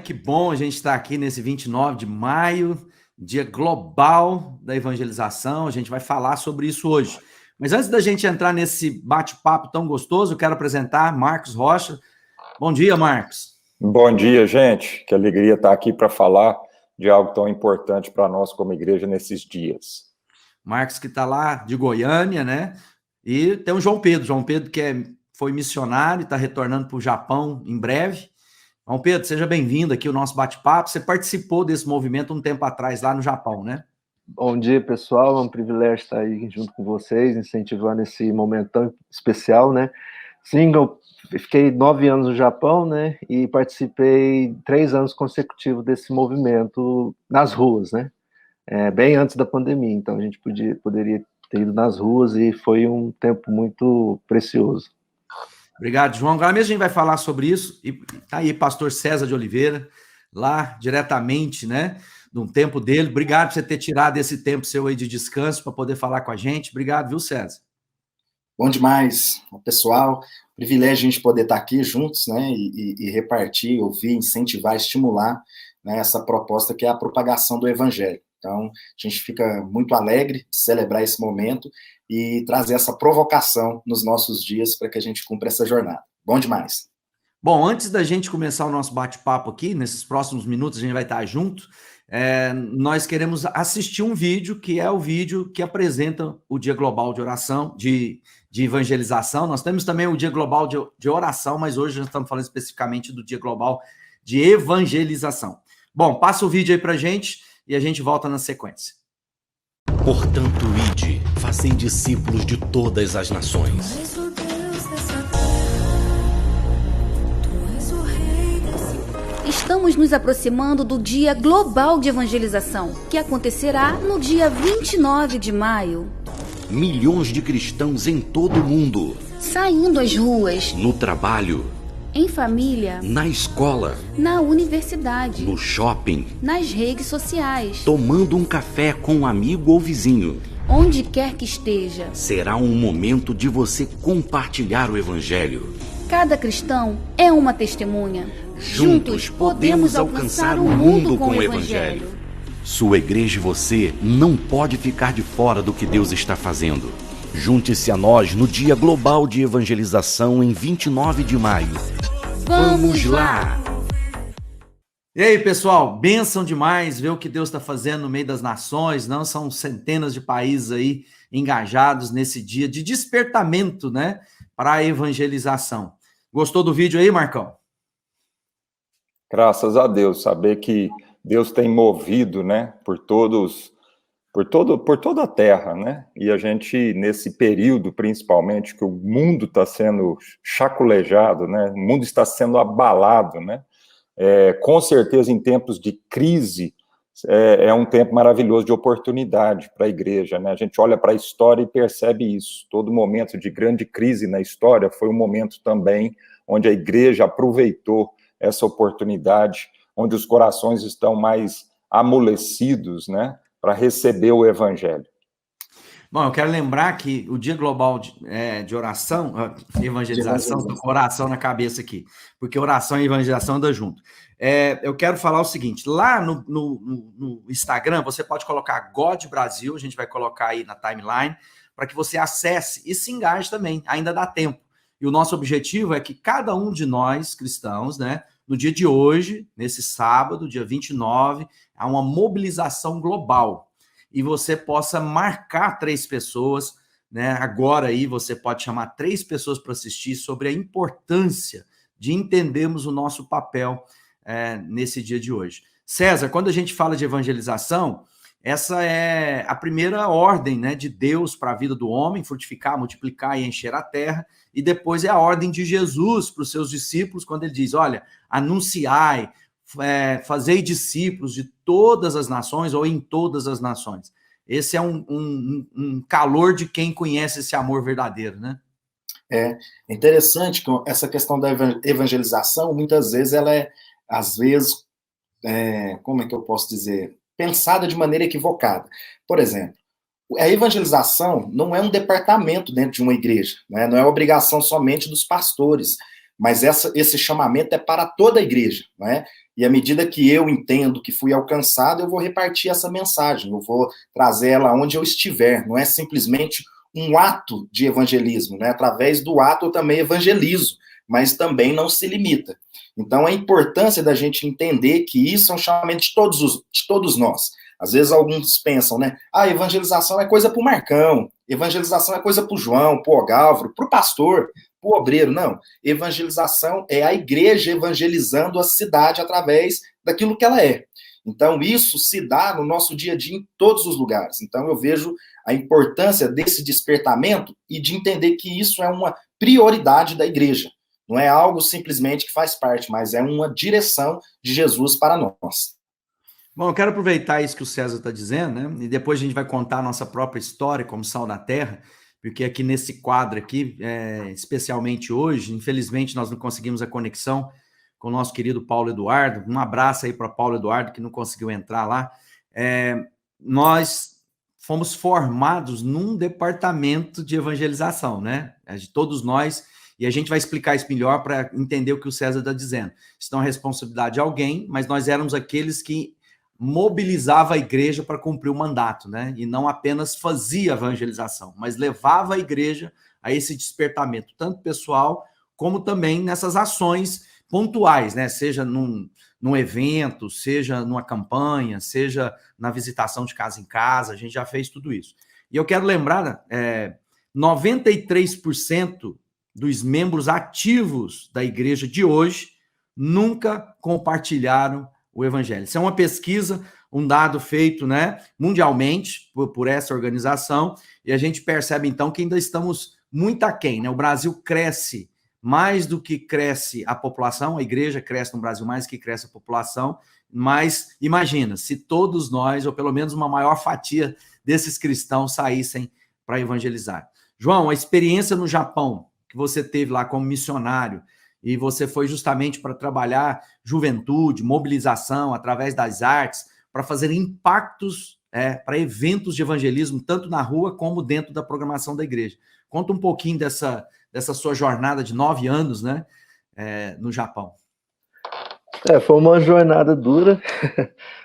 Que bom a gente estar aqui nesse 29 de maio, Dia Global da Evangelização. A gente vai falar sobre isso hoje. Mas antes da gente entrar nesse bate-papo tão gostoso, eu quero apresentar Marcos Rocha. Bom dia, Marcos. Bom dia, gente. Que alegria estar aqui para falar de algo tão importante para nós como igreja nesses dias. Marcos que está lá de Goiânia, né? E tem o João Pedro que foi missionário e está retornando para o Japão em breve. João Pedro, seja bem-vindo aqui ao nosso bate-papo. Você participou desse movimento um tempo atrás lá no Japão, né? Bom dia, pessoal. É um privilégio estar aí junto com vocês, incentivando esse momento tão especial, né? Sim, eu fiquei 9 anos no Japão, né? E participei 3 anos consecutivos desse movimento nas ruas, né? Bem antes da pandemia. Então, a gente poderia ter ido nas ruas e foi um tempo muito precioso. Obrigado, João. Agora mesmo a gente vai falar sobre isso. E tá aí, pastor César de Oliveira, lá diretamente, né? De um tempo dele. Obrigado por você ter tirado esse tempo seu aí de descanso para poder falar com a gente. Obrigado, viu, César? Bom demais, pessoal. Privilégio a gente poder estar aqui juntos, né? E repartir, ouvir, incentivar, estimular, né, essa proposta que é a propagação do Evangelho. Então, a gente fica muito alegre de celebrar esse momento e trazer essa provocação nos nossos dias para que a gente cumpra essa jornada. Bom demais. Bom, antes da gente começar o nosso bate-papo aqui, nesses próximos minutos a gente vai estar junto, nós queremos assistir um vídeo, que é o vídeo que apresenta o Dia Global de Oração, de Evangelização. Nós temos também o Dia Global de Oração, mas hoje nós estamos falando especificamente do Dia Global de Evangelização. Bom, passa o vídeo aí pra gente e a gente volta na sequência. Portanto, ide, fazem discípulos de todas as nações. Estamos nos aproximando do Dia Global de Evangelização, que acontecerá no dia 29 de maio. Milhões de cristãos em todo o mundo. Saindo às ruas. No trabalho. Em família. Na escola. Na universidade. No shopping. Nas redes sociais. Tomando um café com um amigo ou vizinho. Onde quer que esteja. Será um momento de você compartilhar o Evangelho. Cada cristão é uma testemunha. Juntos podemos alcançar o mundo com o Evangelho. Sua igreja e você não pode ficar de fora do que Deus está fazendo. Junte-se a nós no Dia Global de Evangelização em 29 de maio. Vamos lá! E aí, pessoal, bênção demais ver o que Deus está fazendo no meio das nações, não? São centenas de países aí engajados nesse dia de despertamento, né, para a evangelização. Gostou do vídeo aí, Marcão? Graças a Deus, saber que Deus tem movido, né, por toda a terra, né, e a gente, nesse período, principalmente, que o mundo está sendo chaculejado, né, o mundo está sendo abalado, né, com certeza em tempos de crise, é um tempo maravilhoso de oportunidade para a igreja, né, a gente olha para a história e percebe isso, todo momento de grande crise na história foi um momento também onde a igreja aproveitou essa oportunidade, onde os corações estão mais amolecidos, né, para receber o Evangelho. Bom, eu quero lembrar que o Dia Global de Oração, Evangelização, estou com oração na cabeça aqui, porque oração e evangelização andam junto. Eu quero falar o seguinte, lá no Instagram, você pode colocar God Brasil, a gente vai colocar aí na timeline, para que você acesse e se engaje também, ainda dá tempo. E o nosso objetivo é que cada um de nós, cristãos, né, no dia de hoje, nesse sábado, dia 29, há uma mobilização global. E você possa marcar 3 pessoas, né? Agora aí você pode chamar 3 pessoas para assistir sobre a importância de entendermos o nosso papel nesse dia de hoje. César, quando a gente fala de evangelização, essa é a primeira ordem, né, de Deus para a vida do homem, frutificar, multiplicar e encher a terra, e depois é a ordem de Jesus para os seus discípulos, quando ele diz, olha, anunciai, fazei discípulos de todas as nações ou em todas as nações. Esse é um calor de quem conhece esse amor verdadeiro, né? É interessante que essa questão da evangelização, muitas vezes, ela é, às vezes, como é que eu posso dizer, pensada de maneira equivocada. Por exemplo, a evangelização não é um departamento dentro de uma igreja, né? Não é obrigação somente dos pastores, mas esse chamamento é para toda a igreja, né? E à medida que eu entendo que fui alcançado, eu vou repartir essa mensagem, eu vou trazer ela onde eu estiver. Não é simplesmente um ato de evangelismo, né? Através do ato eu também evangelizo, mas também não se limita. Então, a importância da gente entender que isso é um chamamento de todos nós. Às vezes alguns pensam, né? Ah, evangelização é coisa para o Marcão, evangelização é coisa para o João, para o Ogálvaro, para o pastor, para o obreiro. Não. Evangelização é a igreja evangelizando a cidade através daquilo que ela é. Então, isso se dá no nosso dia a dia em todos os lugares. Então, eu vejo a importância desse despertamento e de entender que isso é uma prioridade da igreja. Não é algo simplesmente que faz parte, mas é uma direção de Jesus para nós. Bom, eu quero aproveitar isso que o César está dizendo, né? E depois a gente vai contar a nossa própria história como Sal da Terra, porque aqui nesse quadro aqui, especialmente hoje, infelizmente nós não conseguimos a conexão com o nosso querido Paulo Eduardo. Um abraço aí para Paulo Eduardo, que não conseguiu entrar lá. Nós fomos formados num departamento de evangelização, né? De todos nós, e a gente vai explicar isso melhor para entender o que o César está dizendo. Isso não é responsabilidade de alguém, mas nós éramos aqueles que mobilizava a igreja para cumprir o mandato, né? E não apenas fazia evangelização, mas levava a igreja a esse despertamento, tanto pessoal, como também nessas ações pontuais, né? Seja num evento, seja numa campanha, seja na visitação de casa em casa, a gente já fez tudo isso. E eu quero lembrar, 93% dos membros ativos da igreja de hoje nunca compartilharam o evangelho. Isso é uma pesquisa, um dado feito, né, mundialmente por essa organização, e a gente percebe então que ainda estamos muito aquém, né? O Brasil cresce mais do que cresce a população, a igreja cresce no Brasil mais do que cresce a população, mas imagina, se todos nós, ou pelo menos uma maior fatia desses cristãos saíssem para evangelizar. João, a experiência no Japão que você teve lá como missionário, e você foi justamente para trabalhar juventude, mobilização, através das artes, para fazer impactos para eventos de evangelismo, tanto na rua como dentro da programação da igreja. Conta um pouquinho dessa sua jornada de 9 anos, né, no Japão. Foi uma jornada dura,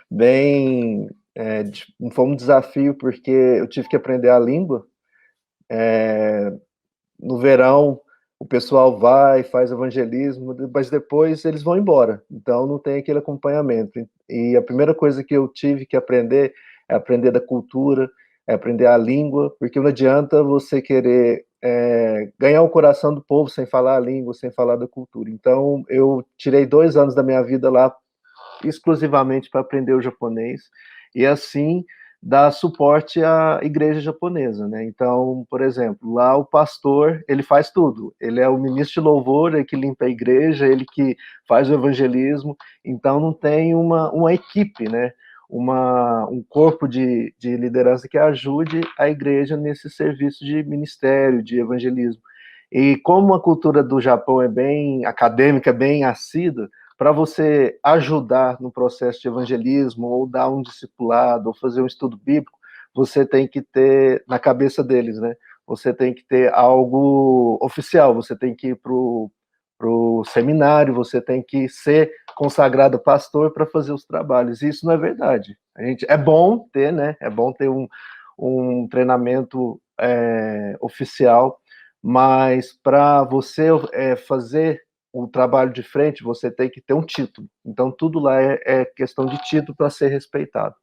bem... foi um desafio, porque eu tive que aprender a língua. No verão, o pessoal vai, faz evangelismo, mas depois eles vão embora. Então, não tem aquele acompanhamento. E a primeira coisa que eu tive que aprender é aprender da cultura, é aprender a língua, porque não adianta você querer ganhar o coração do povo sem falar a língua, sem falar da cultura. Então, eu tirei 2 anos da minha vida lá exclusivamente para aprender o japonês, e assim dar suporte à igreja japonesa, né? Então, por exemplo, lá o pastor, ele faz tudo. Ele é o ministro de louvor, ele que limpa a igreja, ele que faz o evangelismo. Então, não tem uma equipe, né? Um corpo de liderança que ajude a igreja nesse serviço de ministério, de evangelismo. E como a cultura do Japão é bem acadêmica, bem assídua, para você ajudar no processo de evangelismo, ou dar um discipulado, ou fazer um estudo bíblico, você tem que ter, na cabeça deles, né? Você tem que ter algo oficial, você tem que ir para o seminário, você tem que ser consagrado pastor para fazer os trabalhos. E isso não é verdade. É bom ter, né? É bom ter um treinamento oficial, mas para você fazer o trabalho de frente, você tem que ter um título. Então, tudo lá é questão de título para ser respeitado.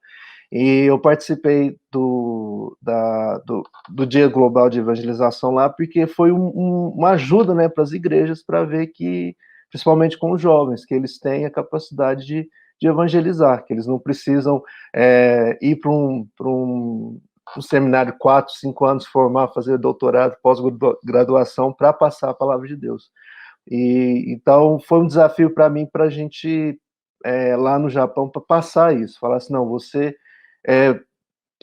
E eu participei do Dia Global de Evangelização lá, porque foi uma ajuda, né, para as igrejas, para ver que, principalmente com os jovens, que eles têm a capacidade de evangelizar, que eles não precisam ir para um seminário 4, 5 anos, formar, fazer doutorado, pós-graduação, para passar a palavra de Deus. Então, foi um desafio para mim, para a gente, lá no Japão, para passar isso. Falar assim, não, você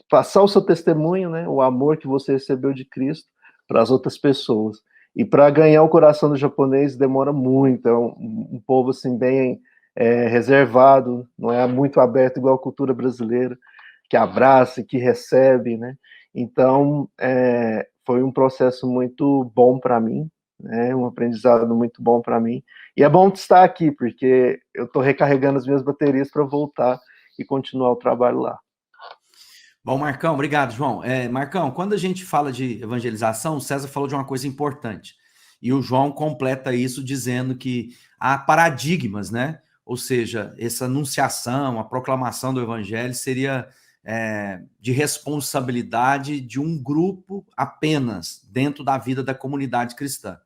passar o seu testemunho, né, o amor que você recebeu de Cristo para as outras pessoas. E para ganhar o coração do japonês demora muito, é um povo assim, bem reservado, não é muito aberto igual a cultura brasileira, que abraça, que recebe, né? Então, foi um processo muito bom para mim, É um aprendizado muito bom para mim. E é bom estar aqui, porque eu estou recarregando as minhas baterias para voltar e continuar o trabalho lá. Bom, Marcão, obrigado, João. Marcão, quando a gente fala de evangelização, o César falou de uma coisa importante. E o João completa isso dizendo que há paradigmas, né? Ou seja, essa anunciação, a proclamação do evangelho seria de responsabilidade de um grupo apenas dentro da vida da comunidade cristã.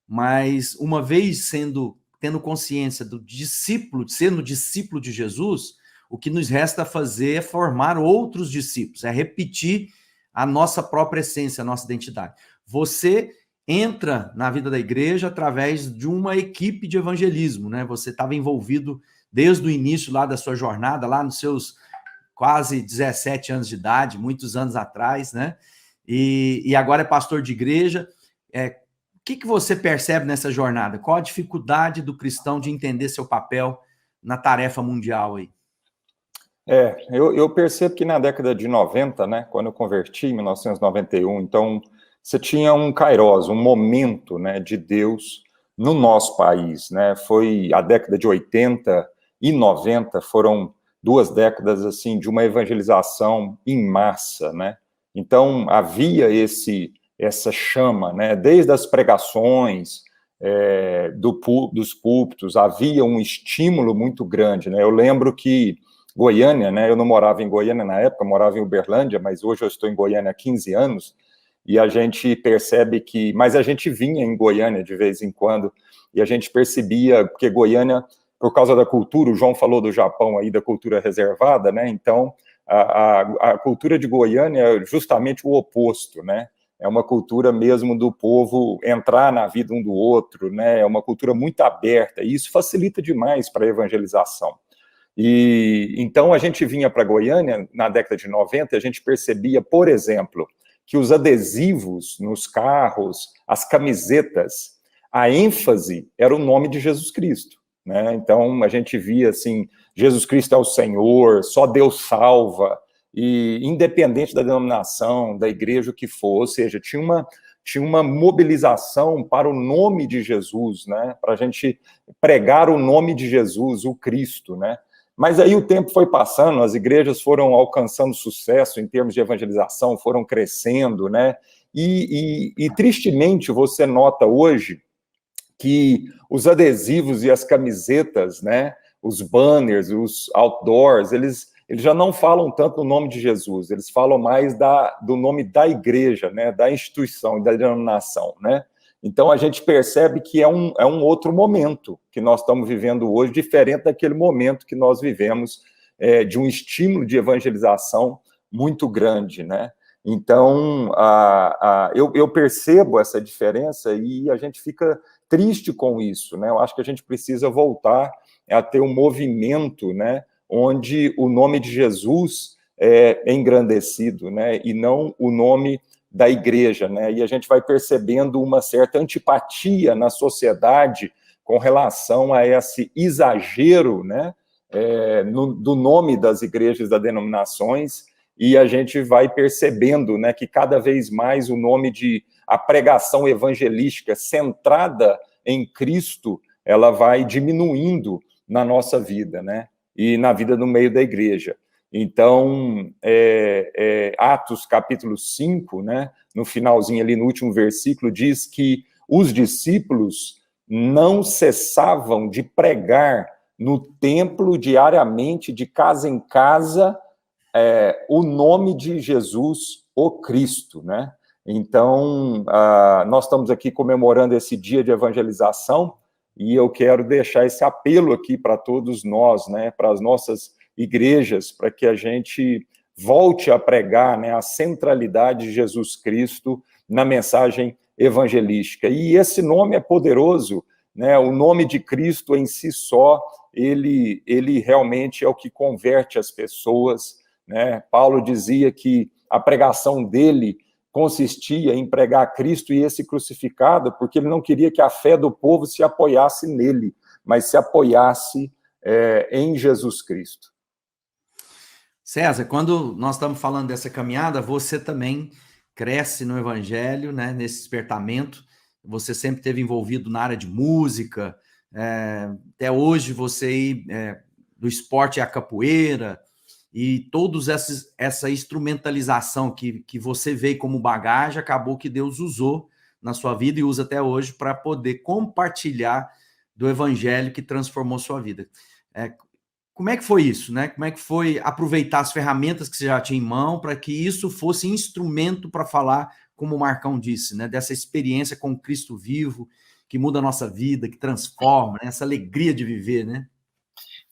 Mas uma vez tendo consciência do discípulo, sendo discípulo de Jesus, o que nos resta fazer é formar outros discípulos, é repetir a nossa própria essência, a nossa identidade. Você entra na vida da igreja através de uma equipe de evangelismo, né? Você estava envolvido desde o início lá da sua jornada, lá nos seus quase 17 anos de idade, muitos anos atrás, né? E agora é pastor de igreja. O que você percebe nessa jornada? Qual a dificuldade do cristão de entender seu papel na tarefa mundial aí? Eu percebo que na década de 90, né, quando eu converti em 1991, então você tinha um kairos, um momento, né, de Deus no nosso país, né? Foi a década de 80 e 90, foram 2 décadas assim de uma evangelização em massa, né? Então havia essa chama, né? Desde as pregações, dos púlpitos, havia um estímulo muito grande, né? Eu lembro que Goiânia, né? Eu não morava em Goiânia na época, eu morava em Uberlândia, mas hoje eu estou em Goiânia há 15 anos, e a gente percebe que... Mas a gente vinha em Goiânia de vez em quando, e a gente percebia, porque Goiânia, por causa da cultura, o João falou do Japão aí, da cultura reservada, né? Então, a cultura de Goiânia é justamente o oposto, né? É uma cultura mesmo do povo entrar na vida um do outro, né? É uma cultura muito aberta, e isso facilita demais para a evangelização. E então a gente vinha para Goiânia na década de 90, a gente percebia, por exemplo, que os adesivos nos carros, as camisetas, a ênfase era o nome de Jesus Cristo, né? Então a gente via assim, Jesus Cristo é o Senhor, só Deus salva, e independente da denominação, da igreja, o que for, ou seja, tinha uma mobilização para o nome de Jesus, né? Para a gente pregar o nome de Jesus, o Cristo, né? Mas aí o tempo foi passando, as igrejas foram alcançando sucesso em termos de evangelização, foram crescendo, né? E tristemente você nota hoje que os adesivos e as camisetas, né? Os banners, os outdoors, eles já não falam tanto no nome de Jesus, eles falam mais do nome da igreja, né? Da instituição, da denominação, né? Então, a gente percebe que é um outro momento que nós estamos vivendo hoje, diferente daquele momento que nós vivemos de um estímulo de evangelização muito grande, né? Então, eu percebo essa diferença e a gente fica triste com isso, né? Eu acho que a gente precisa voltar a ter um movimento, né? Onde o nome de Jesus é engrandecido, né? E não o nome da igreja, né? E a gente vai percebendo uma certa antipatia na sociedade com relação a esse exagero, né? Do nome das igrejas, das denominações, e a gente vai percebendo, né, que cada vez mais o nome a pregação evangelística centrada em Cristo, ela vai diminuindo na nossa vida, né? E na vida no meio da igreja. Então, Atos capítulo 5, né, no finalzinho ali, no último versículo, diz que os discípulos não cessavam de pregar no templo diariamente, de casa em casa, o nome de Jesus, o Cristo, né? Então, nós estamos aqui comemorando esse dia de evangelização, e eu quero deixar esse apelo aqui para todos nós, né, para as nossas igrejas, para que a gente volte a pregar, né, a centralidade de Jesus Cristo na mensagem evangelística. E esse nome é poderoso, né? O nome de Cristo em si só, ele realmente é o que converte as pessoas, né? Paulo dizia que a pregação dele consistia em pregar Cristo e esse crucificado, porque ele não queria que a fé do povo se apoiasse nele, mas se apoiasse em Jesus Cristo. César, quando nós estamos falando dessa caminhada, você também cresce no Evangelho, né, nesse despertamento. você sempre esteve envolvido na área de música, até hoje você do esporte à capoeira, e toda essa instrumentalização que você veio como bagagem, acabou que Deus usou na sua vida e usa até hoje para poder compartilhar do evangelho que transformou sua vida. Como é que foi isso, né? Como é que foi aproveitar as ferramentas que você já tinha em mão para que isso fosse instrumento para falar, como o Marcão disse, né? Dessa experiência com Cristo vivo, que muda a nossa vida, que transforma, né? Essa alegria de viver, né?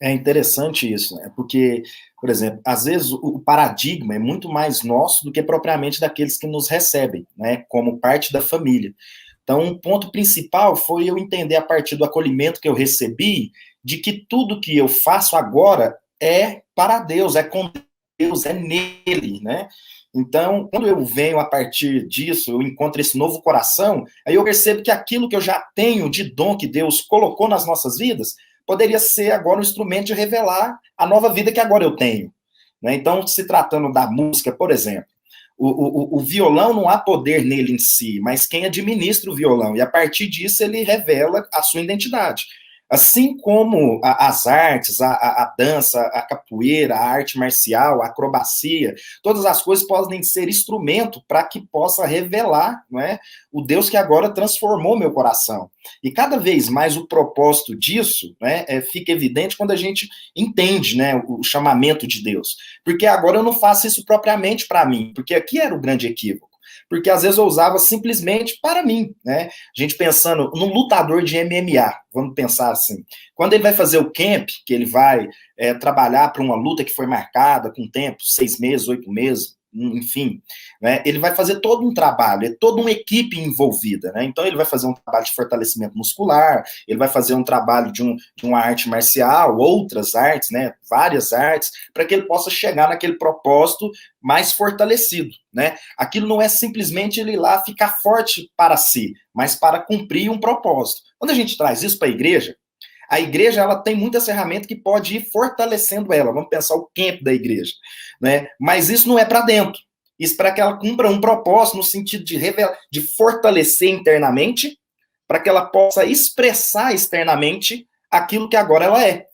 É interessante isso, né? Porque, por exemplo, às vezes o paradigma é muito mais nosso do que propriamente daqueles que nos recebem, né? Como parte da família. Então, um ponto principal foi eu entender a partir do acolhimento que eu recebi, de que tudo que eu faço agora é para Deus, é com Deus, é nele, né? Então, quando eu venho a partir disso, eu encontro esse novo coração, aí eu percebo que aquilo que eu já tenho de dom que Deus colocou nas nossas vidas, poderia ser agora um instrumento de revelar a nova vida que agora eu tenho, né? Então, se tratando da música, por exemplo, o violão não há poder nele em si, mas quem administra o violão, e a partir disso ele revela a sua identidade. Assim como as artes, a dança, a capoeira, a arte marcial, a acrobacia, todas as coisas podem ser instrumento para que possa revelar, não é, o Deus que agora transformou meu coração. E cada vez mais o propósito disso, né, fica evidente quando a gente entende, né, o chamamento de Deus. Porque agora eu não faço isso propriamente para mim, porque aqui era o grande equívoco. Porque às vezes eu usava simplesmente para mim, né? A gente pensando num lutador de MMA, vamos pensar assim. Quando ele vai fazer o camp, que ele vai trabalhar para uma luta que foi marcada com tempo, 6 meses, 8 meses, enfim, né? Ele vai fazer todo um trabalho, é toda uma equipe envolvida, né? Então ele vai fazer um trabalho de fortalecimento muscular, ele vai fazer um trabalho de uma arte marcial, outras artes, né? Várias artes, para que ele possa chegar naquele propósito mais fortalecido, né? Aquilo não é simplesmente ele ir lá ficar forte para si, mas para cumprir um propósito. Quando a gente traz isso para a igreja ela tem muitas ferramentas que pode ir fortalecendo ela. Vamos pensar o camp da igreja, né? Mas isso não é para dentro. Isso para que ela cumpra um propósito no sentido de fortalecer internamente, para que ela possa expressar externamente aquilo que agora ela é.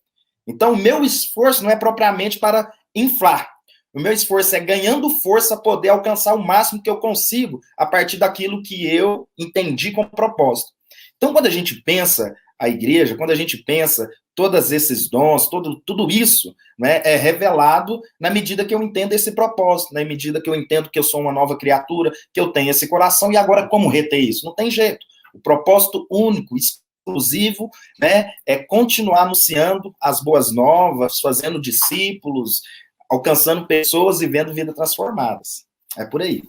Então, o meu esforço não é propriamente para inflar. O meu esforço é ganhando força poder alcançar o máximo que eu consigo a partir daquilo que eu entendi como propósito. Então, quando a gente pensa a igreja, quando a gente pensa todos esses dons, tudo isso, né, é revelado na medida que eu entendo esse propósito, na medida que eu entendo que eu sou uma nova criatura, que eu tenho esse coração, e agora como reter isso? Não tem jeito. O propósito único, exclusivo, né, é continuar anunciando as boas novas, fazendo discípulos, alcançando pessoas e vendo vidas transformadas. É por aí.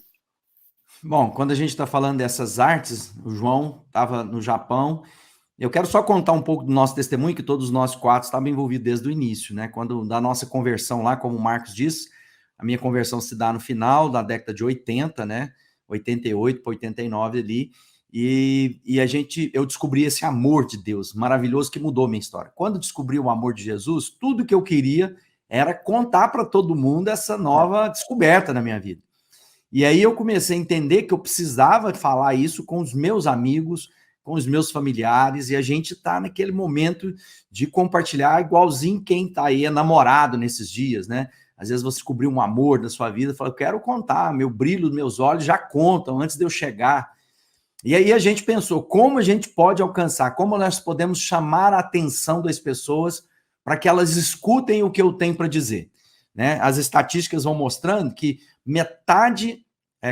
Bom, quando a gente está falando dessas artes, o João estava no Japão. Eu quero só contar um pouco do nosso testemunho, que todos nós 4 estavam envolvidos desde o início, né? Quando da nossa conversão lá, como o Marcos disse, a minha conversão se dá no final da década de 80, né? 88 para 89 ali. E eu descobri esse amor de Deus maravilhoso que mudou a minha história. Quando descobri o amor de Jesus, tudo que eu queria era contar para todo mundo essa nova descoberta na minha vida. E aí eu comecei a entender que eu precisava falar isso com os meus amigos, com os meus familiares, e a gente está naquele momento de compartilhar igualzinho quem está aí namorado nesses dias, né? Às vezes você descobriu um amor na sua vida, fala, eu quero contar, meu brilho, meus olhos já contam antes de eu chegar. E aí a gente pensou, como a gente pode alcançar, como nós podemos chamar a atenção das pessoas para que elas escutem o que eu tenho para dizer, né? As estatísticas vão mostrando que metade,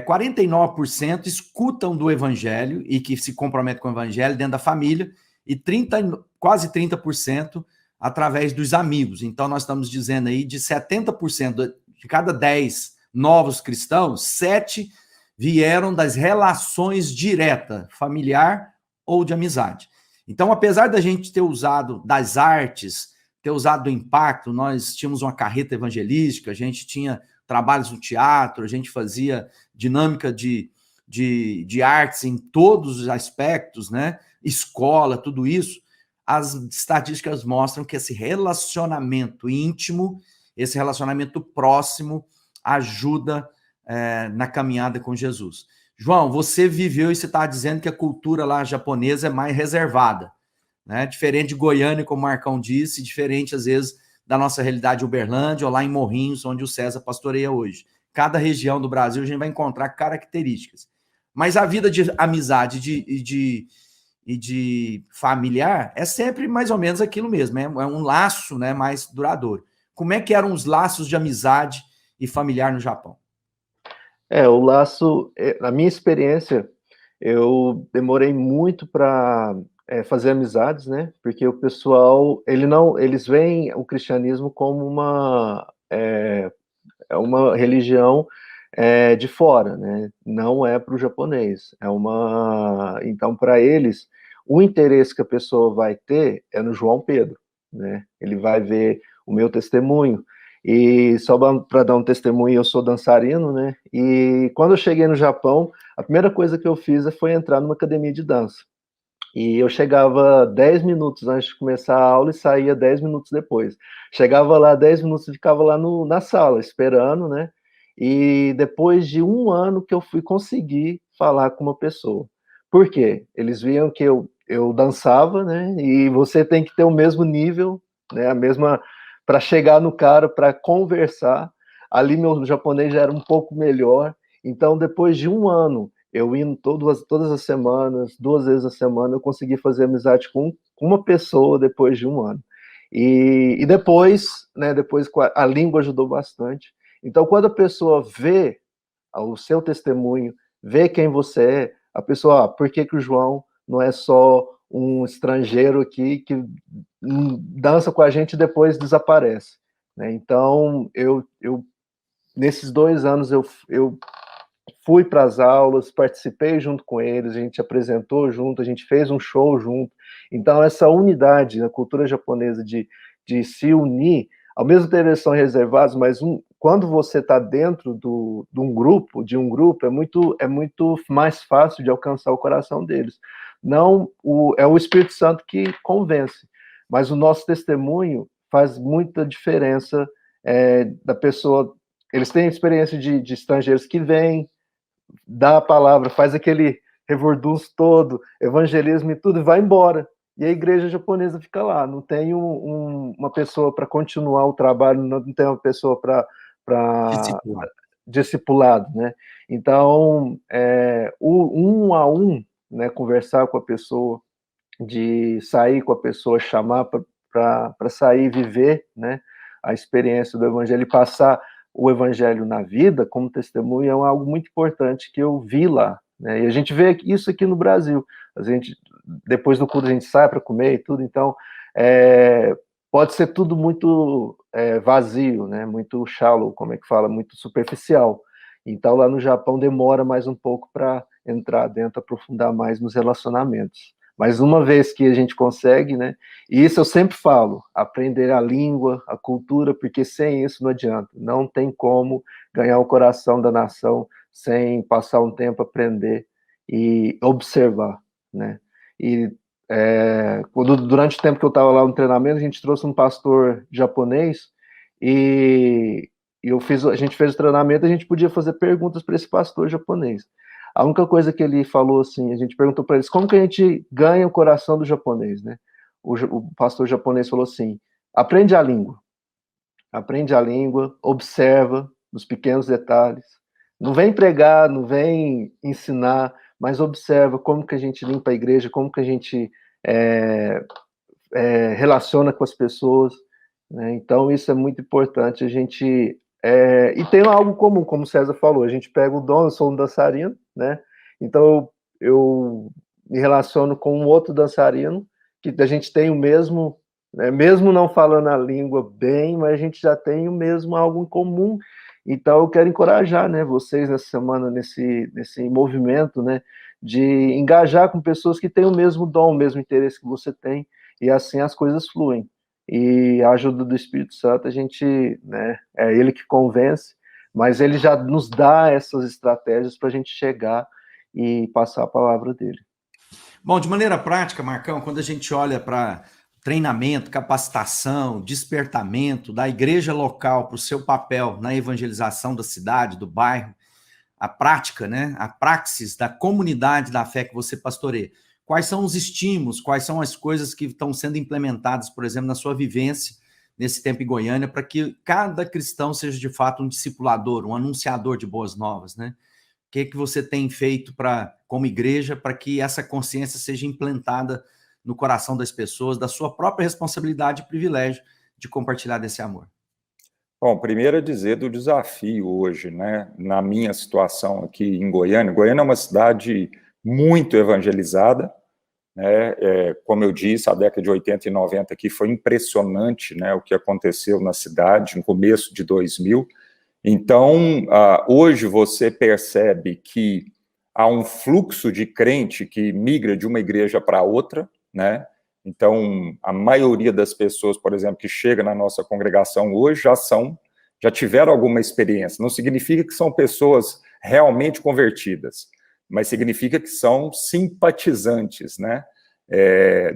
49% escutam do evangelho e que se comprometem com o evangelho dentro da família, e quase 30% através dos amigos. Então, nós estamos dizendo aí de 70% de cada 10 novos cristãos, 7 vieram das relações diretas, familiar ou de amizade. Então, apesar da gente ter usado das artes, ter usado do impacto, nós tínhamos uma carreta evangelística, a gente tinha trabalhos no teatro, a gente fazia dinâmica de artes em todos os aspectos, né? Escola, tudo isso. As estatísticas mostram que esse relacionamento íntimo, esse relacionamento próximo, ajuda na caminhada com Jesus. João, você viveu e você está dizendo que a cultura lá japonesa é mais reservada, né? Diferente de Goiânia, como o Marcão disse, diferente, às vezes, da nossa realidade de Uberlândia ou lá em Morrinhos, onde o César pastoreia hoje. Cada região do Brasil a gente vai encontrar características. Mas a vida de amizade e de familiar é sempre mais ou menos aquilo mesmo, é um laço, né, mais duradouro. Como é que eram os laços de amizade e familiar no Japão? O laço, na minha experiência, eu demorei muito para fazer amizades, né? Porque o pessoal, eles veem o cristianismo como uma religião de fora, né? Não é para o japonês. Então, para eles, o interesse que a pessoa vai ter é no João Pedro, né? Ele vai ver o meu testemunho. E só para dar um testemunho, eu sou dançarino, né? E quando eu cheguei no Japão, a primeira coisa que eu fiz foi entrar numa academia de dança. E eu chegava 10 minutos antes de começar a aula e saía 10 minutos depois. Chegava lá 10 minutos e ficava lá na sala, esperando, né? E depois de um ano que eu fui conseguir falar com uma pessoa. Por quê? Eles viam que eu dançava, né? E você tem que ter o mesmo nível, né? A mesma... para chegar no cara, para conversar. Ali meu japonês já era um pouco melhor. Então, depois de um ano, eu indo todas as semanas, 2 vezes a semana, eu consegui fazer amizade com uma pessoa depois de um ano. E depois, né, a língua ajudou bastante. Então, quando a pessoa vê o seu testemunho, vê quem você é, a pessoa, por que o João não é só um estrangeiro aqui que dança com a gente e depois desaparece, né? Então, nesses 2 anos, eu fui para as aulas, participei junto com eles, a gente apresentou junto, a gente fez um show junto. Então, essa unidade na cultura japonesa de se unir, ao mesmo tempo eles são reservados, mas quando você está dentro de um grupo, é muito mais fácil de alcançar o coração deles. Não, é o Espírito Santo que convence, mas o nosso testemunho faz muita diferença da pessoa. Eles têm experiência de estrangeiros que vêm, dá a palavra, faz aquele revurdunço todo, evangelismo e tudo, e vai embora. E a igreja japonesa fica lá, não tem uma pessoa para continuar o trabalho, não tem uma pessoa para discipulado, né? Então, o 1 a 1, né, conversar com a pessoa, de sair com a pessoa, chamar para sair e viver, né, a experiência do evangelho e passar o evangelho na vida como testemunho é algo muito importante que eu vi lá, né? E a gente vê isso aqui no Brasil. A gente, depois do culto, a gente sai para comer e tudo, então pode ser tudo muito vazio, né? Muito shallow, como é que fala? Muito superficial. Então, lá no Japão, demora mais um pouco para entrar dentro, aprofundar mais nos relacionamentos. Mas uma vez que a gente consegue, né? E isso eu sempre falo, aprender a língua, a cultura, porque sem isso não adianta. Não tem como ganhar o coração da nação sem passar um tempo a aprender e observar, né? E durante o tempo que eu estava lá no treinamento, a gente trouxe um pastor japonês e a gente fez o treinamento, a gente podia fazer perguntas para esse pastor japonês. A única coisa que ele falou assim, a gente perguntou para eles, como que a gente ganha o coração do japonês, né? O pastor japonês falou assim, aprende a língua, observa os pequenos detalhes, não vem pregar, não vem ensinar, mas observa como que a gente limpa a igreja, como que a gente relaciona com as pessoas, né? Então isso é muito importante, a gente... e tem algo comum, como o César falou, a gente pega o dom, eu sou um dançarino, né? Então eu me relaciono com um outro dançarino, que a gente tem o mesmo, né? Mesmo não falando a língua bem, mas a gente já tem o mesmo algo em comum. Então eu quero encorajar, né, vocês nessa semana, nesse movimento, né, de engajar com pessoas que têm o mesmo dom, o mesmo interesse que você tem, e assim as coisas fluem. E a ajuda do Espírito Santo, a gente, né, é ele que convence, mas ele já nos dá essas estratégias para a gente chegar e passar a palavra dele. Bom, de maneira prática, Marcão, quando a gente olha para treinamento, capacitação, despertamento da igreja local para o seu papel na evangelização da cidade, do bairro, a prática, né? A praxis da comunidade da fé que você pastoreia. Quais são os estímulos, quais são as coisas que estão sendo implementadas, por exemplo, na sua vivência nesse tempo em Goiânia, para que cada cristão seja de fato um discipulador, um anunciador de boas novas, né? O que você tem feito como igreja para que essa consciência seja implantada no coração das pessoas, da sua própria responsabilidade e privilégio de compartilhar desse amor? Bom, primeiro é dizer do desafio hoje, né? Na minha situação aqui em Goiânia. Goiânia é uma cidade muito evangelizada, né? Como eu disse, a década de 80 e 90 aqui foi impressionante, né? O que aconteceu na cidade no começo de 2000. Então, hoje você percebe que há um fluxo de crente que migra de uma igreja para outra, né? Então, a maioria das pessoas, por exemplo, que chega na nossa congregação hoje já tiveram alguma experiência. Não significa que são pessoas realmente convertidas, mas significa que são simpatizantes, né,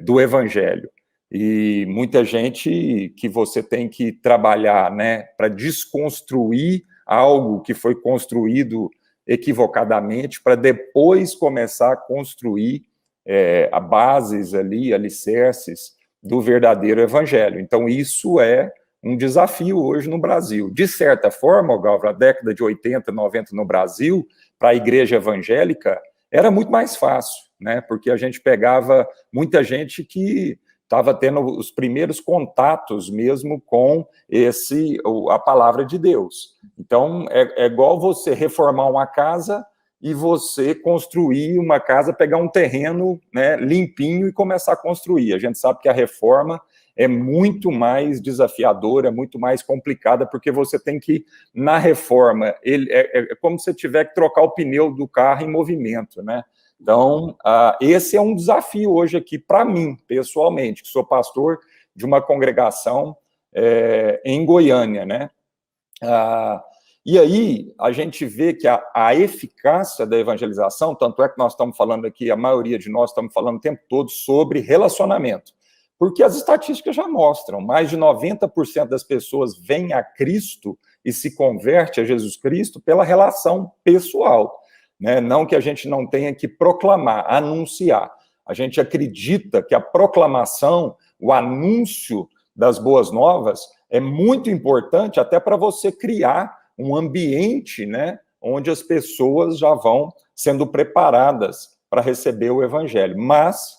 do evangelho. E muita gente que você tem que trabalhar, né, para desconstruir algo que foi construído equivocadamente, para depois começar a construir a bases ali, alicerces do verdadeiro evangelho. Então, isso é um desafio hoje no Brasil. De certa forma, Galva, a década de 80, 90 no Brasil, para a igreja evangélica, era muito mais fácil, né? Porque a gente pegava muita gente que estava tendo os primeiros contatos mesmo com a palavra de Deus. Então, é igual você reformar uma casa e você construir uma casa, pegar um terreno, né, limpinho e começar a construir. A gente sabe que a reforma é muito mais desafiadora, muito mais complicada, porque você tem que, na reforma, é como se você tiver que trocar o pneu do carro em movimento, né? Então, esse é um desafio hoje aqui para mim, pessoalmente, que sou pastor de uma congregação em Goiânia, né? E aí, a gente vê que a eficácia da evangelização, tanto é que nós estamos falando aqui, a maioria de nós estamos falando o tempo todo sobre relacionamento, porque as estatísticas já mostram, mais de 90% das pessoas vêm a Cristo e se converte a Jesus Cristo pela relação pessoal, né? Não que a gente não tenha que proclamar, anunciar. A gente acredita que a proclamação, o anúncio das boas novas é muito importante até para você criar um ambiente, né, onde as pessoas já vão sendo preparadas para receber o evangelho. Mas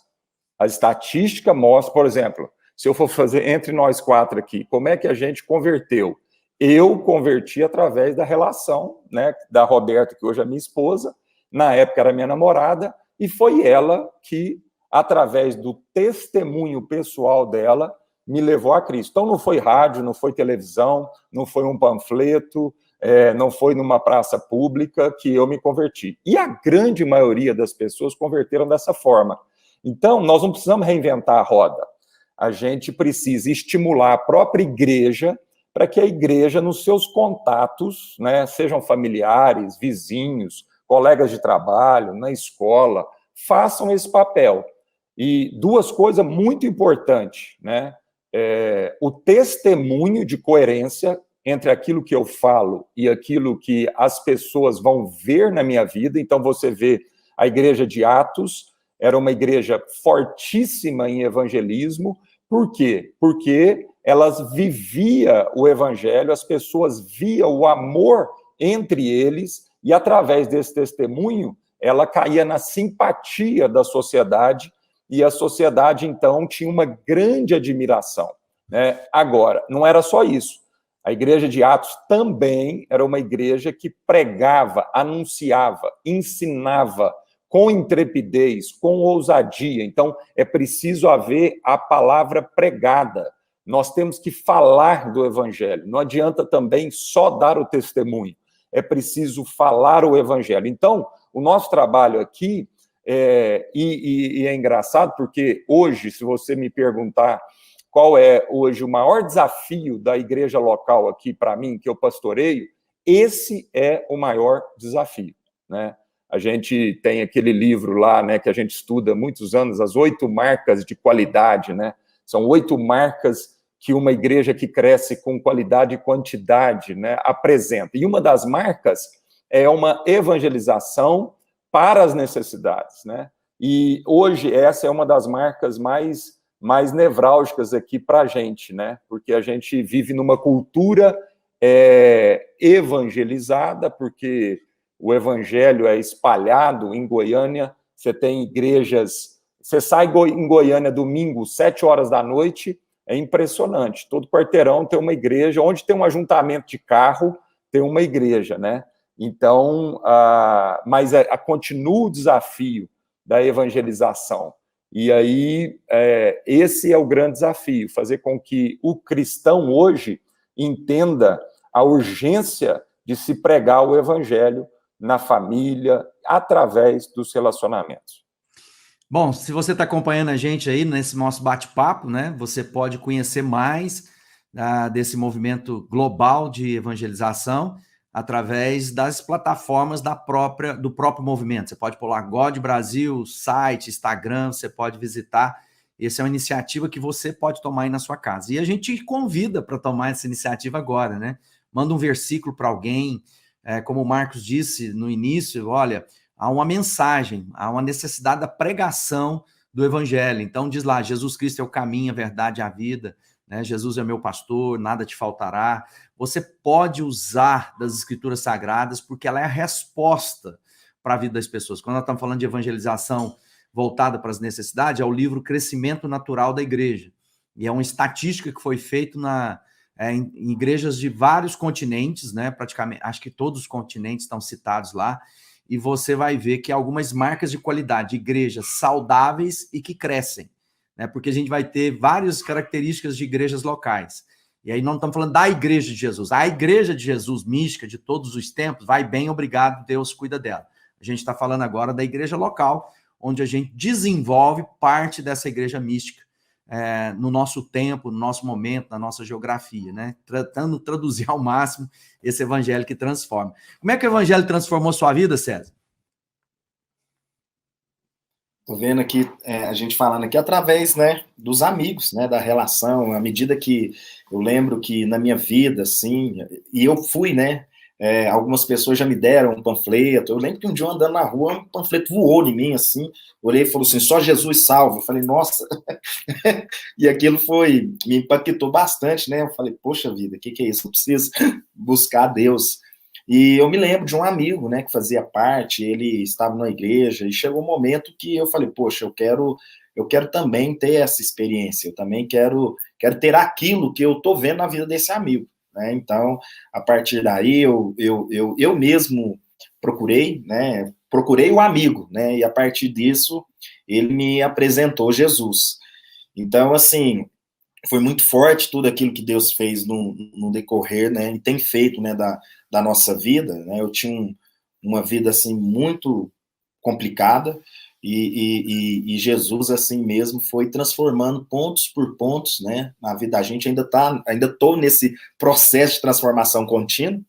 a estatística mostra, por exemplo, se eu for fazer entre nós quatro aqui, como é que a gente converteu? Eu converti através da relação, né, da Roberta, que hoje é minha esposa, na época era minha namorada, e foi ela que, através do testemunho pessoal dela, me levou a Cristo. Então não foi rádio, não foi televisão, não foi um panfleto, não foi numa praça pública que eu me converti. E a grande maioria das pessoas converteram dessa forma. Então, nós não precisamos reinventar a roda. A gente precisa estimular a própria igreja para que a igreja, nos seus contatos, né, sejam familiares, vizinhos, colegas de trabalho, na escola, façam esse papel. E duas coisas muito importantes, né? O testemunho de coerência entre aquilo que eu falo e aquilo que as pessoas vão ver na minha vida. Então, você vê a igreja de Atos, era uma igreja fortíssima em evangelismo. Por quê? Porque elas viviam o evangelho, as pessoas viam o amor entre eles, e através desse testemunho, ela caía na simpatia da sociedade, e a sociedade, então, tinha uma grande admiração, né? Agora, não era só isso. A igreja de Atos também era uma igreja que pregava, anunciava, ensinava com intrepidez, com ousadia. Então, é preciso haver a palavra pregada. Nós temos que falar do evangelho. Não adianta também só dar o testemunho. É preciso falar o evangelho. Então, o nosso trabalho aqui, e é engraçado, porque hoje, se você me perguntar qual é hoje o maior desafio da igreja local aqui para mim, que eu pastoreio, esse é o maior desafio, né? A gente tem aquele livro lá, né, que a gente estuda há muitos anos, as 8 marcas de qualidade, né? São 8 marcas que uma igreja que cresce com qualidade e quantidade, né, apresenta. E uma das marcas é uma evangelização para as necessidades, né? E hoje essa é uma das marcas mais nevrálgicas aqui para a gente, né? Porque a gente vive numa cultura evangelizada, porque o evangelho é espalhado em Goiânia, você tem igrejas, você sai em Goiânia domingo, 7 horas da noite, é impressionante, todo quarteirão tem uma igreja, onde tem um ajuntamento de carro, tem uma igreja, né? Então, mas continua o desafio da evangelização. E aí, esse é o grande desafio, fazer com que o cristão hoje entenda a urgência de se pregar o evangelho na família, através dos relacionamentos. Bom, se você está acompanhando a gente aí nesse nosso bate-papo, né, você pode conhecer mais desse movimento global de evangelização através das plataformas do próprio movimento. Você pode pular God Brasil, site, Instagram, você pode visitar. Essa é uma iniciativa que você pode tomar aí na sua casa. E a gente te convida para tomar essa iniciativa agora, né? Manda um versículo para alguém, como o Marcos disse no início, olha, há uma mensagem, há uma necessidade da pregação do evangelho. Então diz lá, Jesus Cristo é o caminho, a verdade e a vida, né? Jesus é meu pastor, nada te faltará. Você pode usar das escrituras sagradas porque ela é a resposta para a vida das pessoas. Quando nós estamos falando de evangelização voltada para as necessidades, é o livro Crescimento Natural da Igreja. E é uma estatística que foi feita em igrejas de vários continentes, né? Praticamente, acho que todos os continentes estão citados lá, e você vai ver que há algumas marcas de qualidade, igrejas saudáveis e que crescem, né? Porque a gente vai ter várias características de igrejas locais. E aí não estamos falando da igreja de Jesus. A igreja de Jesus, mística, de todos os tempos, vai bem, obrigado, Deus cuida dela. A gente está falando agora da igreja local, onde a gente desenvolve parte dessa igreja mística no nosso tempo, no nosso momento, na nossa geografia, né? Tratando de traduzir ao máximo esse evangelho que transforma. Como é que o evangelho transformou sua vida, César? Estou vendo aqui, a gente falando aqui através, né, dos amigos, né, da relação, à medida que eu lembro que na minha vida, assim, e eu fui, né, algumas pessoas já me deram um panfleto, eu lembro que um dia andando na rua, um panfleto voou em mim, assim, olhei e falou assim, só Jesus salva, eu falei, nossa, e aquilo me impactou bastante, né, eu falei, poxa vida, o que é isso, eu preciso buscar Deus. E eu me lembro de um amigo, né, que fazia parte, ele estava na igreja, e chegou um momento que eu falei, poxa, eu quero também ter essa experiência, eu também quero ter aquilo que eu estou vendo na vida desse amigo, né? Então, a partir daí, eu mesmo procurei o amigo, né, e a partir disso, ele me apresentou Jesus. Então, assim, foi muito forte tudo aquilo que Deus fez no decorrer, né, e tem feito, né, da nossa vida, né, eu tinha uma vida, assim, muito complicada, e Jesus, assim mesmo, foi transformando pontos por pontos, né, na vida da gente, ainda estou nesse processo de transformação contínua,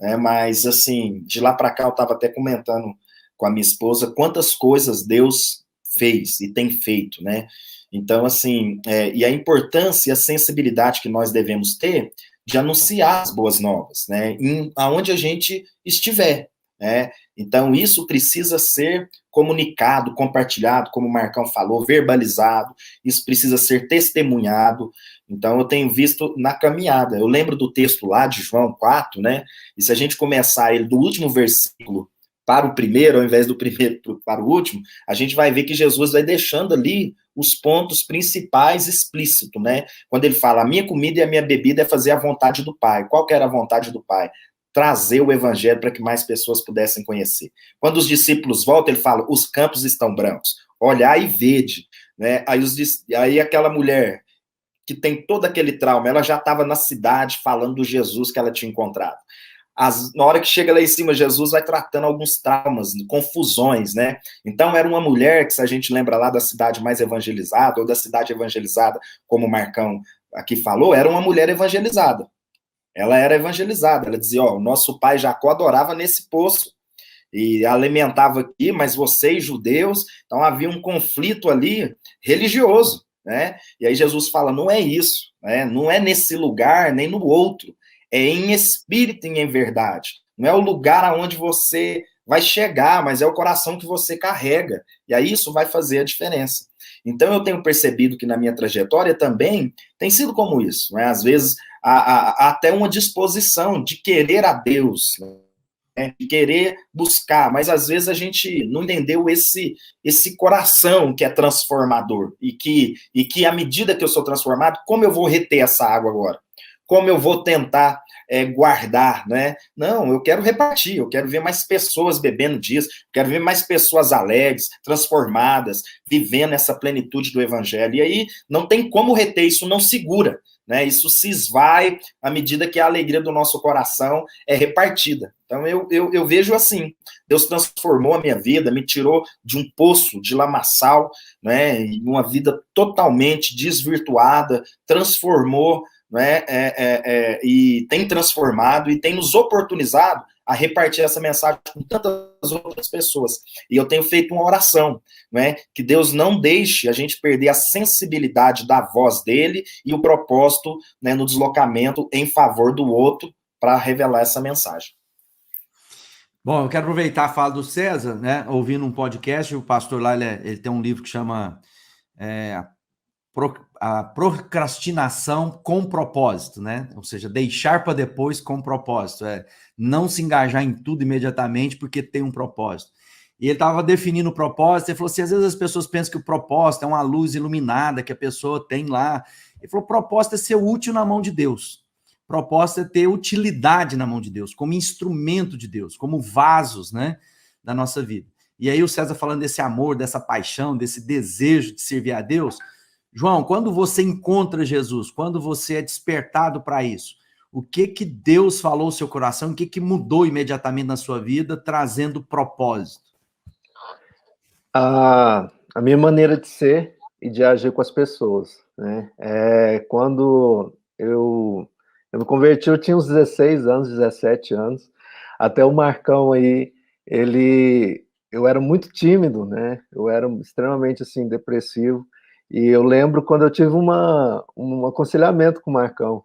né, mas, assim, de lá para cá, eu estava até comentando com a minha esposa quantas coisas Deus fez e tem feito, né, então, assim, e a importância e a sensibilidade que nós devemos ter de anunciar as boas novas, né, aonde a gente estiver, né, então isso precisa ser comunicado, compartilhado, como o Marcão falou, verbalizado, isso precisa ser testemunhado. Então eu tenho visto na caminhada, eu lembro do texto lá de João 4, né, e se a gente começar ele do último versículo para o primeiro, ao invés do primeiro para o último, a gente vai ver que Jesus vai deixando ali os pontos principais explícitos, né? Quando ele fala, a minha comida e a minha bebida é fazer a vontade do Pai. Qual que era a vontade do Pai? Trazer o evangelho para que mais pessoas pudessem conhecer. Quando os discípulos voltam, ele fala, os campos estão brancos. Olhar e vede, né? Aí aquela mulher que tem todo aquele trauma, ela já estava na cidade falando do Jesus que ela tinha encontrado. Na hora que chega lá em cima, Jesus vai tratando alguns traumas, confusões, né? Então, era uma mulher que, se a gente lembra lá da cidade mais evangelizada, ou da cidade evangelizada, como o Marcão aqui falou, era uma mulher evangelizada. Ela era evangelizada. Ela dizia, o nosso pai Jacó adorava nesse poço, e alimentava aqui, mas vocês, judeus, então havia um conflito ali religioso, né? E aí Jesus fala, não é isso, né? Não é nesse lugar, nem no outro. É em espírito e em verdade. não é o lugar aonde você vai chegar, mas é o coração que você carrega. E aí isso vai fazer a diferença. Então eu tenho percebido que na minha trajetória também tem sido como isso, né? Às vezes há até uma disposição de querer a Deus, né? De querer buscar, mas às vezes a gente não entendeu esse coração que é transformador e que à medida que eu sou transformado, como eu vou reter essa água agora? Como eu vou tentar guardar, né? Não, eu quero repartir, eu quero ver mais pessoas bebendo disso, quero ver mais pessoas alegres, transformadas, vivendo essa plenitude do evangelho. E aí não tem como reter, isso não segura, né? Isso se esvai à medida que a alegria do nosso coração é repartida. Então eu vejo assim, Deus transformou a minha vida, me tirou de um poço de lamaçal, né? E uma vida totalmente desvirtuada, transformou, né, e tem transformado e tem nos oportunizado a repartir essa mensagem com tantas outras pessoas. E eu tenho feito uma oração, né, que Deus não deixe a gente perder a sensibilidade da voz dele e o propósito, né, no deslocamento em favor do outro para revelar essa mensagem. Bom, eu quero aproveitar a fala do César, né, ouvindo um podcast, o pastor lá, ele tem um livro que chama a procrastinação com propósito, né? Ou seja, deixar para depois com propósito, não se engajar em tudo imediatamente porque tem um propósito. E ele estava definindo o propósito, ele falou assim, às vezes as pessoas pensam que o propósito é uma luz iluminada que a pessoa tem lá. Ele falou, propósito é ser útil na mão de Deus. Propósito é ter utilidade na mão de Deus, como instrumento de Deus, como vasos, né, da nossa vida. E aí o César falando desse amor, dessa paixão, desse desejo de servir a Deus. João, quando você encontra Jesus, quando você é despertado para isso, o que Deus falou no seu coração, o que mudou imediatamente na sua vida, trazendo propósito? A minha maneira de ser e de agir com as pessoas, né? Quando eu me converti, eu tinha uns 16 anos, 17 anos, até o Marcão aí, eu era muito tímido, né? Eu era extremamente, assim, depressivo. E eu lembro quando eu tive um aconselhamento com o Marcão.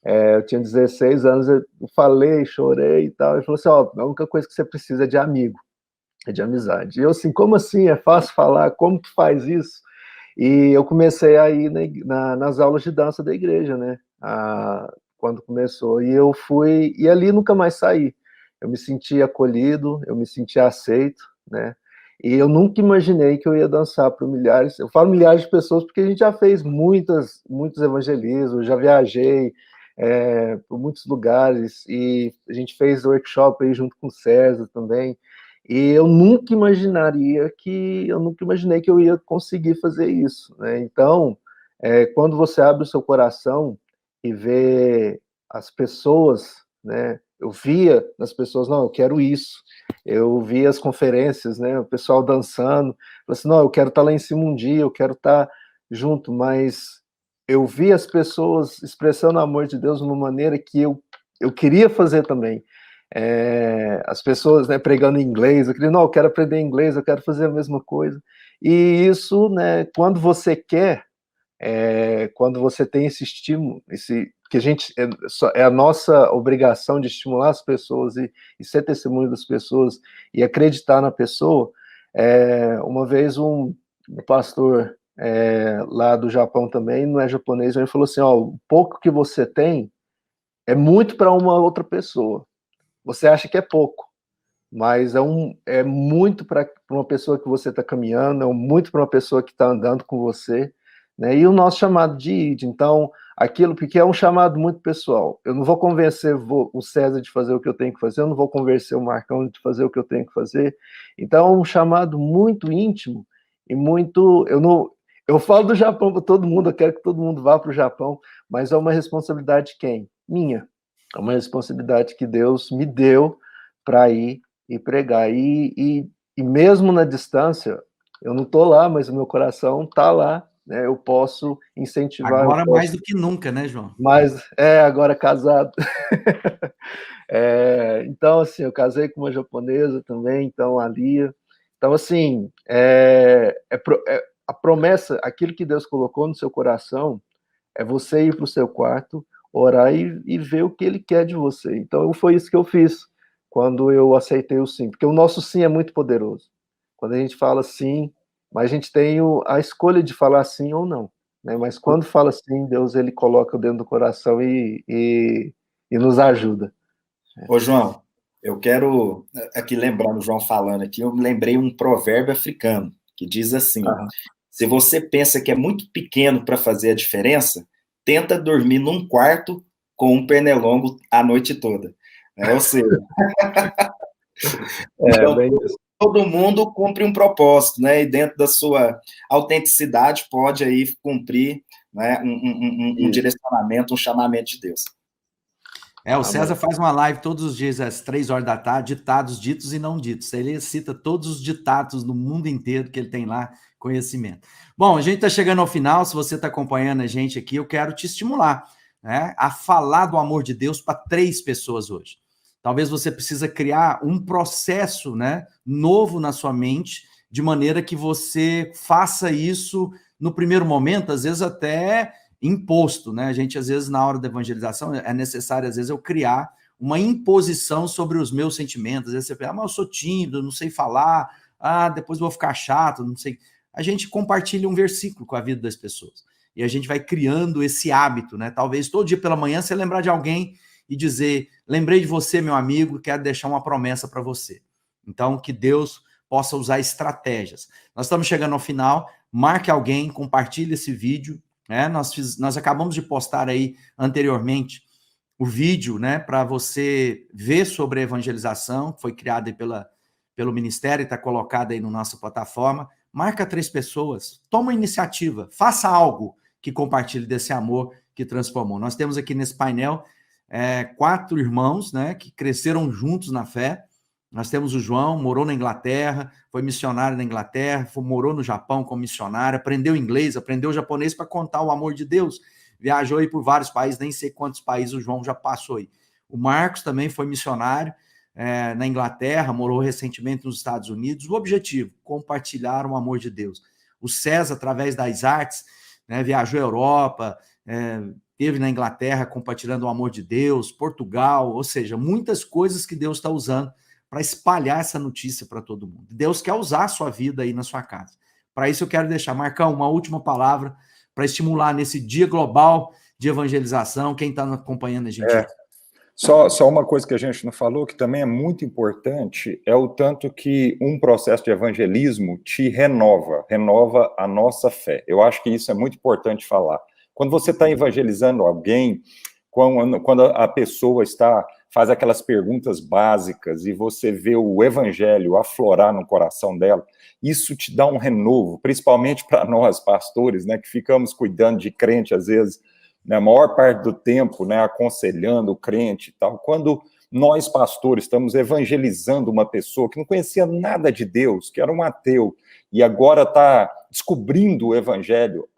Eu tinha 16 anos, eu falei, chorei e tal. Ele falou assim, a única coisa que você precisa é de amigo, é de amizade. E eu assim, como assim? É fácil falar? Como que faz isso? E eu comecei a ir nas aulas de dança da igreja, né? Quando começou. E eu fui, e ali nunca mais saí. Eu me senti acolhido, eu me senti aceito, né? E eu nunca imaginei que eu ia dançar para milhares, eu falo milhares de pessoas porque a gente já fez muitos evangelismos, já viajei por muitos lugares, e a gente fez workshop aí junto com o César também, e eu nunca imaginei que eu ia conseguir fazer isso, né? Então, quando você abre o seu coração e vê as pessoas, né? Eu via nas pessoas, não, eu quero isso. Eu via as conferências, né, o pessoal dançando, eu assim, não, eu quero estar lá em cima um dia, eu quero estar junto, mas eu vi as pessoas expressando o amor de Deus de uma maneira que eu queria fazer também. As pessoas, né, pregando em inglês, eu queria, não, eu quero aprender inglês, eu quero fazer a mesma coisa. E isso, né, quando você quer, quando você tem esse estímulo, que a gente é a nossa obrigação de estimular as pessoas e ser testemunho das pessoas e acreditar na pessoa. Uma vez um pastor lá do Japão também, não é japonês, ele falou assim, o pouco que você tem é muito para uma outra pessoa. Você acha que é pouco, mas é muito para uma pessoa que você está caminhando, é muito para uma pessoa que está andando com você, né? E o nosso chamado de ID, então, aquilo, porque é um chamado muito pessoal. Eu não vou convencer o César de fazer o que eu tenho que fazer, eu não vou convencer o Marcão de fazer o que eu tenho que fazer. Então, é um chamado muito íntimo e muito... Eu falo do Japão para todo mundo, eu quero que todo mundo vá para o Japão, mas é uma responsabilidade de quem? Minha. É uma responsabilidade que Deus me deu para ir e pregar. E mesmo na distância, eu não estou lá, mas o meu coração está lá, né? Eu posso incentivar. Agora mais do que nunca, né, João? Mas, agora casado. Então, assim, eu casei com uma japonesa também, então, a Lia. Então, assim, a promessa, aquilo que Deus colocou no seu coração, é você ir para o seu quarto, orar e ver o que Ele quer de você. Então, foi isso que eu fiz. quando eu aceitei o sim, porque o nosso sim é muito poderoso. Quando a gente fala sim, mas a gente tem a escolha de falar sim ou não, né? Mas quando fala sim, Deus ele coloca dentro do coração e nos ajuda. Ô, João, eu quero, aqui lembrando o João falando aqui, eu me lembrei um provérbio africano, que diz assim, ó, se você pensa que é muito pequeno para fazer a diferença, tenta dormir num quarto com um pernilongo a noite toda. Ou seja, então, bem todo mundo cumpre um propósito, né? E dentro da sua autenticidade pode aí cumprir, né, um direcionamento, um chamamento de Deus. O César faz uma live todos os dias às 3 horas da tarde, ditados ditos e não ditos. Ele cita todos os ditados no mundo inteiro que ele tem lá, conhecimento. Bom, a gente está chegando ao final. Se você está acompanhando a gente aqui, eu quero te estimular, né, a falar do amor de Deus para 3 pessoas hoje. Talvez você precisa criar um processo, né, novo na sua mente, de maneira que você faça isso no primeiro momento, às vezes até imposto, né? A gente, às vezes, na hora da evangelização, é necessário, às vezes, eu criar uma imposição sobre os meus sentimentos. Às vezes você pensa, mas eu sou tímido, não sei falar, depois vou ficar chato, não sei. A gente compartilha um versículo com a vida das pessoas. E a gente vai criando esse hábito, né? Talvez todo dia pela manhã você lembrar de alguém e dizer, lembrei de você, meu amigo, quero deixar uma promessa para você. Então, que Deus possa usar estratégias. Nós estamos chegando ao final, marque alguém, compartilhe esse vídeo, né? Nós acabamos de postar aí anteriormente o vídeo, né, para você ver sobre a evangelização, que foi criada aí pelo Ministério e está colocada aí na nossa plataforma. Marca 3 pessoas, toma a iniciativa, faça algo que compartilhe desse amor que transformou. Nós temos aqui nesse painel 4 irmãos, né, que cresceram juntos na fé. Nós temos o João, morou na Inglaterra, foi missionário na Inglaterra, morou no Japão como missionário, aprendeu inglês, aprendeu japonês para contar o amor de Deus. Viajou aí por vários países, nem sei quantos países o João já passou aí. O Marcos também foi missionário na Inglaterra, morou recentemente nos Estados Unidos. O objetivo, compartilhar o amor de Deus. O César, através das artes, né, viajou à Europa, esteve na Inglaterra compartilhando o amor de Deus, Portugal, ou seja, muitas coisas que Deus está usando para espalhar essa notícia para todo mundo. Deus quer usar a sua vida aí na sua casa. Para isso eu quero deixar, Marcão, uma última palavra para estimular nesse dia global de evangelização, quem está acompanhando a gente. Só uma coisa que a gente não falou, que também é muito importante, é o tanto que um processo de evangelismo te renova a nossa fé. Eu acho que isso é muito importante falar. Quando você está evangelizando alguém, quando a pessoa faz aquelas perguntas básicas e você vê o evangelho aflorar no coração dela, isso te dá um renovo, principalmente para nós, pastores, né, que ficamos cuidando de crente, às vezes, na maior parte do tempo, né, aconselhando o crente e tal. Quando nós, pastores, estamos evangelizando uma pessoa que não conhecia nada de Deus, que era um ateu, e agora está descobrindo o evangelho,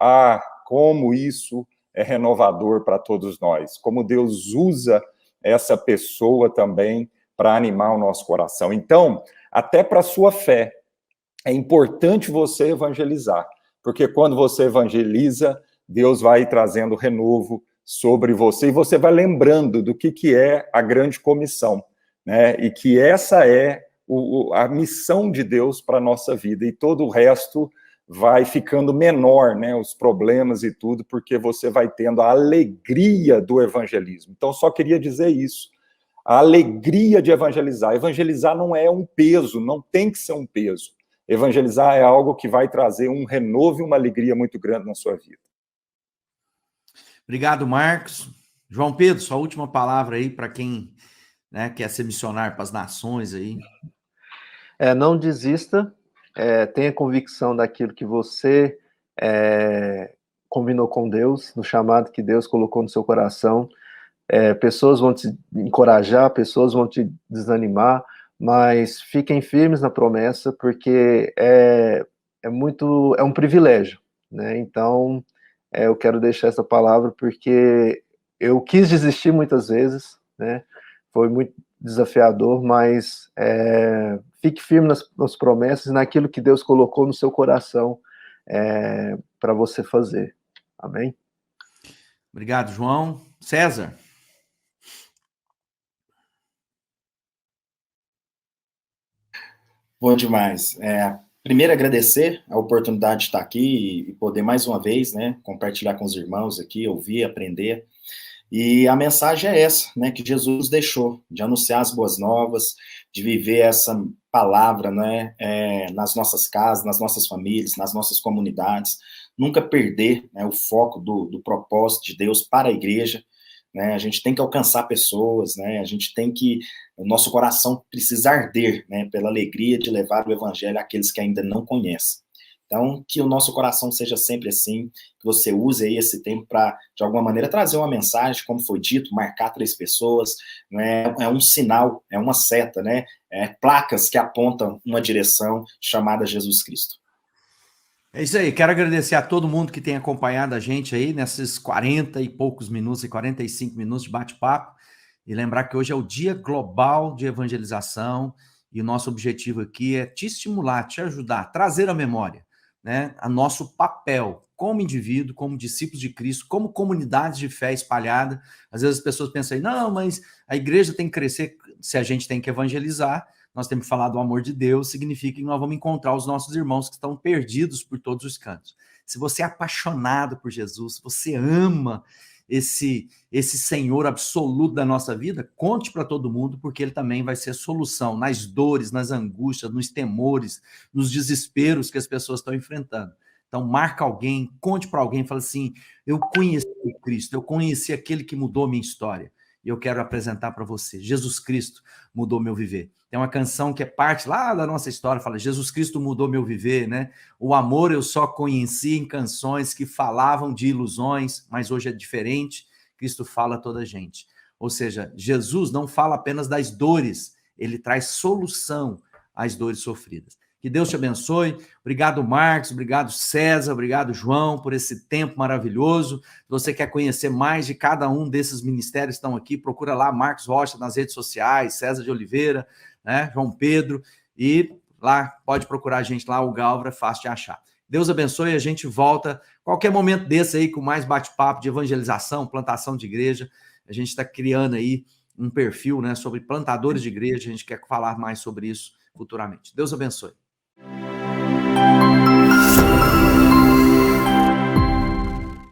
como isso é renovador para todos nós, como Deus usa essa pessoa também para animar o nosso coração. Então, até para a sua fé, é importante você evangelizar, porque quando você evangeliza, Deus vai trazendo renovo sobre você, e você vai lembrando do que é a grande comissão, né? E que essa é a missão de Deus para a nossa vida, e todo o resto vai ficando menor, né, os problemas e tudo, porque você vai tendo a alegria do evangelismo. Então, só queria dizer isso, a alegria de evangelizar. Evangelizar não é um peso, não tem que ser um peso. Evangelizar é algo que vai trazer um renovo e uma alegria muito grande na sua vida. Obrigado, Marcos. João Pedro, sua última palavra aí para quem, né, quer ser missionário para as nações aí. Não desista, tenha convicção daquilo que você combinou com Deus, no chamado que Deus colocou no seu coração. Pessoas vão te encorajar, pessoas vão te desanimar, mas fiquem firmes na promessa, porque é um privilégio, né? Então, eu quero deixar essa palavra, porque eu quis desistir muitas vezes, né? Foi muito desafiador, mas fique firme nas promessas e naquilo que Deus colocou no seu coração para você fazer. Amém? Obrigado, João. César. Bom demais. Primeiro, agradecer a oportunidade de estar aqui e poder mais uma vez, né, compartilhar com os irmãos aqui, ouvir, aprender. E a mensagem é essa, né, que Jesus deixou, de anunciar as boas novas, de viver essa palavra, né, nas nossas casas, nas nossas famílias, nas nossas comunidades, nunca perder, né, o foco do propósito de Deus para a igreja, né, a gente tem que alcançar pessoas, né, a gente tem que, o nosso coração precisa arder, né, pela alegria de levar o evangelho àqueles que ainda não conhecem. Então, que o nosso coração seja sempre assim, que você use aí esse tempo para, de alguma maneira, trazer uma mensagem, como foi dito, marcar 3 pessoas, né? É um sinal, é uma seta, né? Placas que apontam uma direção chamada Jesus Cristo. É isso aí, quero agradecer a todo mundo que tem acompanhado a gente aí nesses 40 e poucos minutos e 45 minutos de bate-papo, e lembrar que hoje é o Dia Global de Evangelização, e o nosso objetivo aqui é te estimular, te ajudar, trazer à memória, né, a nosso papel como indivíduo, como discípulos de Cristo, como comunidade de fé espalhada. Às vezes as pessoas pensam aí, não, mas a igreja tem que crescer, se a gente tem que evangelizar, nós temos que falar do amor de Deus, significa que nós vamos encontrar os nossos irmãos que estão perdidos por todos os cantos. Se você é apaixonado por Jesus, se você ama esse Senhor absoluto da nossa vida, conte para todo mundo, porque ele também vai ser solução nas dores, nas angústias, nos temores, nos desesperos que as pessoas estão enfrentando. Então, marca alguém, conte para alguém, fala assim, eu conheci Cristo, eu conheci aquele que mudou a minha história, e eu quero apresentar para você, Jesus Cristo mudou meu viver. Tem uma canção que é parte lá da nossa história, fala, Jesus Cristo mudou meu viver, né? O amor eu só conheci em canções que falavam de ilusões, mas hoje é diferente, Cristo fala a toda a gente. Ou seja, Jesus não fala apenas das dores, ele traz solução às dores sofridas. Que Deus te abençoe. Obrigado, Marcos. Obrigado, César. Obrigado, João, por esse tempo maravilhoso. Se você quer conhecer mais de cada um desses ministérios que estão aqui, procura lá Marcos Rocha nas redes sociais, César de Oliveira, né, João Pedro, e lá pode procurar a gente lá, o Galvra, é fácil de achar. Deus abençoe, a gente volta qualquer momento desse aí com mais bate-papo de evangelização, plantação de igreja. A gente está criando aí um perfil, né, sobre plantadores de igreja, a gente quer falar mais sobre isso futuramente. Deus abençoe.